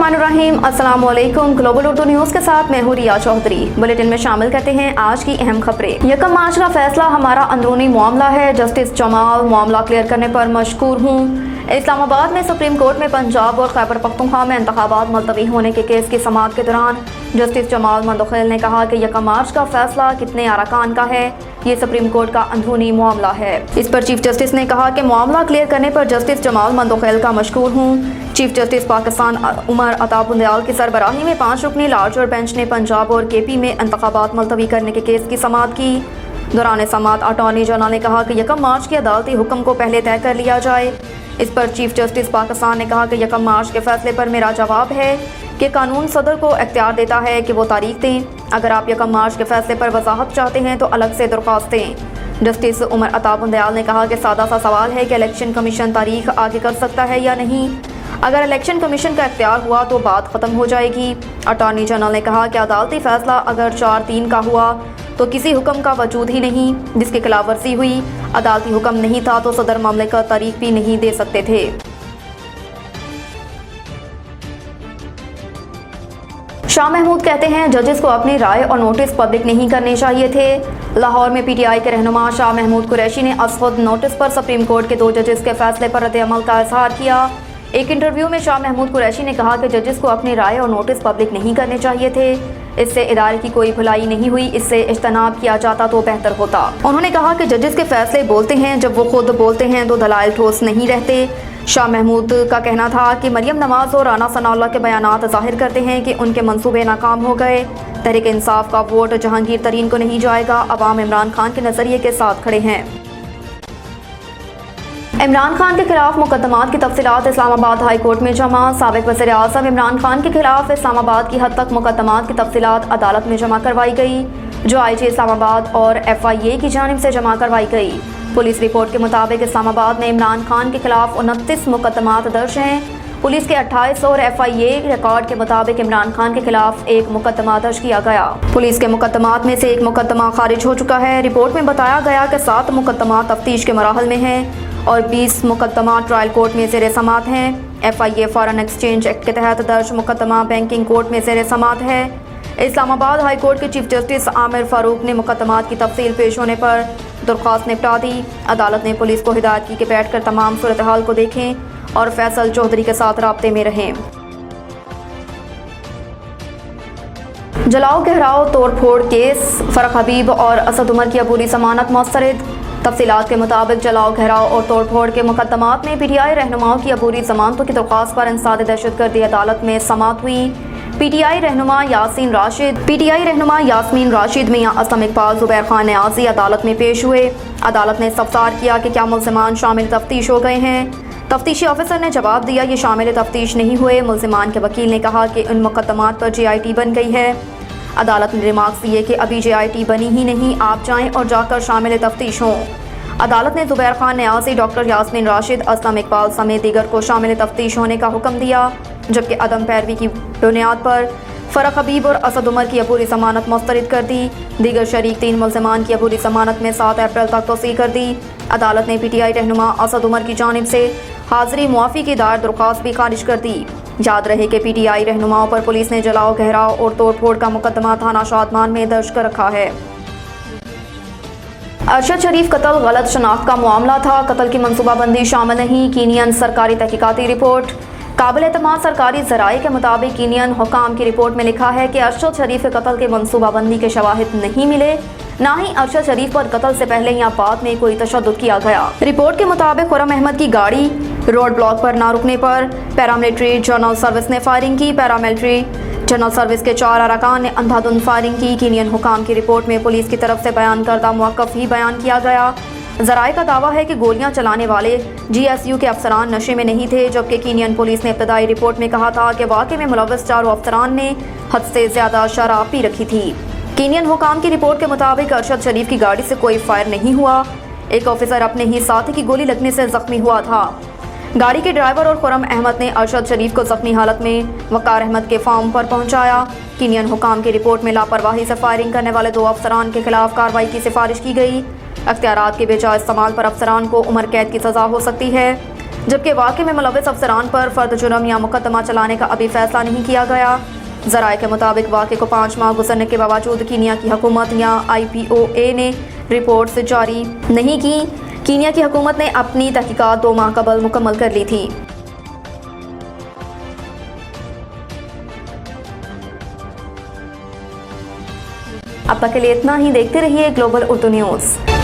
बिस्मिल्लाहिर्रहमानिर्रहीम। अस्सलाम वालेकुम। ग्लोबल उर्दू न्यूज़ के साथ मैं हूँ रिया चौधरी। बुलेटिन में शामिल करते हैं आज की अहम खबरें। 1 मार्च का फैसला हमारा अंदरूनी मामला है, जस्टिस जमाल मामला क्लियर करने पर मशकूर हूँ। इस्लामाबाद में सुप्रीम कोर्ट में पंजाब और खैबर पख्तूनख्वा में इंतखाबात मुलतवी होने के केस की समाअत के दौरान जस्टिस जमाल मंदखेल ने कहा कि 1 मार्च का फैसला कितने अरकान का है, ये सुप्रीम कोर्ट का अंदरूनी मामला है। इस पर चीफ जस्टिस ने कहा कि मामला क्लियर करने पर जस्टिस जमाल मंदखेल का मशकूर हूँ। चीफ जस्टिस पाकिस्तान उमर अता बुंदयाल की सरबराही में 5 रुकनी लार्जर बेंच ने पंजाब और केपी में इंतखाबात मुलतवी करने के केस की समाअत की। दौरान समाअत अटॉर्नी जनरल ने कहा कि 1 मार्च के अदालती हुक्म को पहले तय कर लिया जाए। इस पर चीफ जस्टिस पाकिस्तान ने कहा कि 1 मार्च के फैसले पर मेरा जवाब है कि कानून सदर को इख्तियार देता है कि वो तारीख दें। अगर आप 1 मार्च के फैसले पर वजाहत चाहते हैं तो अलग से दरख्वास्त दें। जस्टिस उमर अता बुंदयाल ने कहा कि सादा सा सवाल है कि इलेक्शन कमीशन तारीख आगे कर सकता है या नहीं। अगर इलेक्शन कमीशन का इख्तियार हुआ तो बात ख़त्म हो जाएगी। अटॉर्नी जनरल ने कहा कि अदालती फैसला अगर 4/3 का हुआ तो किसी हुक्म का वजूद ही नहीं जिसकी खिलाफ वर्जी हुई। अदालती हुक्म नहीं था तो सदर मामले का तारीख भी नहीं दे सकते थे। शाह महमूद कहते हैं जजेस को अपनी राय और नोटिस पब्लिक नहीं करने चाहिए थे। लाहौर में पीटीआई के रहनुमा शाह महमूद कुरैशी ने असद नोटिस पर सुप्रीम कोर्ट के 2 जजेस के फैसले पर रद्द-ए-अमल का इजहार किया। एक इंटरव्यू में शाह महमूद कुरैशी ने कहा कि जजेस को अपनी राय और नोटिस पब्लिक नहीं करने चाहिए थे। इससे इदारे की कोई भलाई नहीं हुई, इससे इज्तनाब किया जाता तो बेहतर होता। उन्होंने कहा कि जजेस के फैसले बोलते हैं, जब वो खुद बोलते हैं तो दलाइल ठोस नहीं रहते। शाह महमूद का कहना था कि मरियम नवाज और राना सनाउल्लाह के बयानात जाहिर करते हैं कि उनके मंसूबे नाकाम हो गए। तहरीक इंसाफ का वोट जहांगीर तरीन को नहीं जाएगा। अवाम इमरान खान के नजरिए के साथ खड़े हैं। इमरान खान के खिलाफ मुकदमात की तफसीलात इस्लामाबाद हाई कोर्ट में जमा। साबिक वज़ीर आज़म इमरान खान के खिलाफ इस्लामाबाद की हद तक मुकदमात की तफसीलात अदालत में जमा करवाई गई, जो IG इस्लामाबाद और FIA की जानिब से जमा करवाई गई। पुलिस रिपोर्ट के मुताबिक इस्लामाबाद में इमरान खान के खिलाफ 29 मुकदमात दर्ज हैं। पुलिस के 28 और FIA रिकॉर्ड के मुताबिक इमरान खान के खिलाफ 1 मुकदमा दर्ज किया गया। पुलिस के मुकदमात में से 1 मुकदमा खारिज हो चुका है। रिपोर्ट में बताया गया कि 7 मुकदमा तफ्तीश के मराहल में हैं और 20 मुकदमा ट्रायल कोर्ट में ज़ेर समाअत हैं। FIA फॉरेन एक्सचेंज एक्ट के तहत दर्ज मुकदमा बैंकिंग कोर्ट में ज़ेर समाअत है। इस्लामाबाद हाई कोर्ट के चीफ जस्टिस आमिर फारूक ने मुकदमात की तफसील पेश होने पर दरख्वास्त निपटा दी। अदालत ने पुलिस को हिदायत की कि बैठकर तमाम सूरत हाल को देखें और फैसल चौधरी के साथ राब्ते में रहें। जलाओ गहराओ तोड़ फोड़ केस, फरक हबीब और असद उमर की अबूरी जमानत मुस्तरद। तफसीलात के मुताबिक जलाओ घहराव और तोड़ फोड़ के मुकदमात में पीटीआई रहनुमाओं की अबूरी जमानतों की दरख्वास्त पर इंसाद दहशतगर्दी अदालत में समाअत हुई। पीटीआई रहनुमा यास्मीन राशिद मियां असलम इकबाल जुबैर खान न्याजी अदालत में पेश हुए। अदालत ने इस्तफसार किया कि क्या मुल्ज़िमान शामिल तफ्तीश हो गए हैं। तफ्तीशी ऑफिसर ने जवाब दिया ये शामिल तफ्तीश नहीं हुए। मुल्ज़िमान के वकील ने कहा कि उन मुकदमात पर JIT बन गई है। अदालत ने रिमार्क्स दिए कि अभी JIT बनी ही नहीं, आप जाएं और जाकर शामिल तफ्तीश हों। अदालत ने जुबैर खान न्याजी, डॉक्टर यास्मीन राशिद, असलम इकबाल समेत दीगर को शामिल तफ्तीश होने का हुक्म दिया, जबकि अदम पैरवी की बुनियाद पर फरक हबीब और असद उमर की अबूरी जमानत मुस्तरद कर दी। दीगर शरीक 3 मुल्ज़िमान की अबूरी जमानत में 7 अप्रैल तक तोसी कर दी। अदालत ने PTI रहनुमा असद उमर की जानिब से हाज़िरी मुआफ़ी की दायर दरख्वास्त भी खारिज कर दी। याद रहे कि PTI रहनुमाओं पर पुलिस ने जलाओ गहराव और तोड़ फोड़ का मुकदमा थाना शादमान में दर्ज कर रखा है। अरशद शरीफ कत्ल गलत शनाख्त का मामला था, कत्ल की मनसूबाबंदी शामिल नहीं। कीनियन सरकारी तहकीकाती रिपोर्ट। काबिल एतमाद सरकारी ज़राए के मुताबिक कीनियन हुकाम की रिपोर्ट में लिखा है कि अरशद शरीफ के कत्ल के मनसूबाबंदी के शवाहिद नहीं मिले, ना ही अरशद शरीफ पर कत्ल से पहले या बाद में कोई तशद्दुद किया गया। रिपोर्ट के मुताबिक खुर्रम अहमद की गाड़ी रोड ब्लॉक पर ना रुकने पर पैरामिलिट्री जनरल सर्विस ने फायरिंग की। पैरामिलिट्री जनरल सर्विस के 4 अरकान ने अंधाधुंध फायरिंग की। कीनियन हुकाम की रिपोर्ट में पुलिस की तरफ से बयान करदा मौक़िफ़ ही बयान किया गया। ज़राए का दावा है कि गोलियां चलाने वाले GSU के अफसरान नशे में नहीं थे, जबकि कीनियन पुलिस ने इब्तदाई रिपोर्ट में कहा था कि वाक़े में मुलव्वस 4 अफसरान ने हद से ज़्यादा शराब पी रखी थी। कीनियन हुकाम की रिपोर्ट के मुताबिक अरशद शरीफ की गाड़ी से कोई फायर नहीं हुआ। एक ऑफिसर अपने ही साथी की गोली लगने से जख्मी हुआ था। गाड़ी के ड्राइवर और खुर्रम अहमद ने अरशद शरीफ को जख्मी हालत में वकार अहमद के फार्म पर पहुंचाया। कीनियन हुकाम की रिपोर्ट में लापरवाही से फायरिंग करने वाले 2 अफसरान के खिलाफ कार्रवाई की सिफारिश की गई। अख्तियारात के बेजा इस्तेमाल पर अफसरान को उम्र कैद की सज़ा हो सकती है। जबकि वाक़े में मुलव्विस अफसरान पर फर्द जुर्म या मुकदमा चलाने का अभी फैसला नहीं किया गया। ज़राए के मुताबिक वाक़े को 5 माह गुजरने के बावजूद कीनिया की हुकूमत या IPOA ने रिपोर्ट जारी नहीं की। कीनिया की हुकूमत ने अपनी तहकीकात 2 माह कबल मुकम्मल कर ली थी। अब तक के लिए इतना ही। देखते रहिए ग्लोबल उर्दू न्यूज़।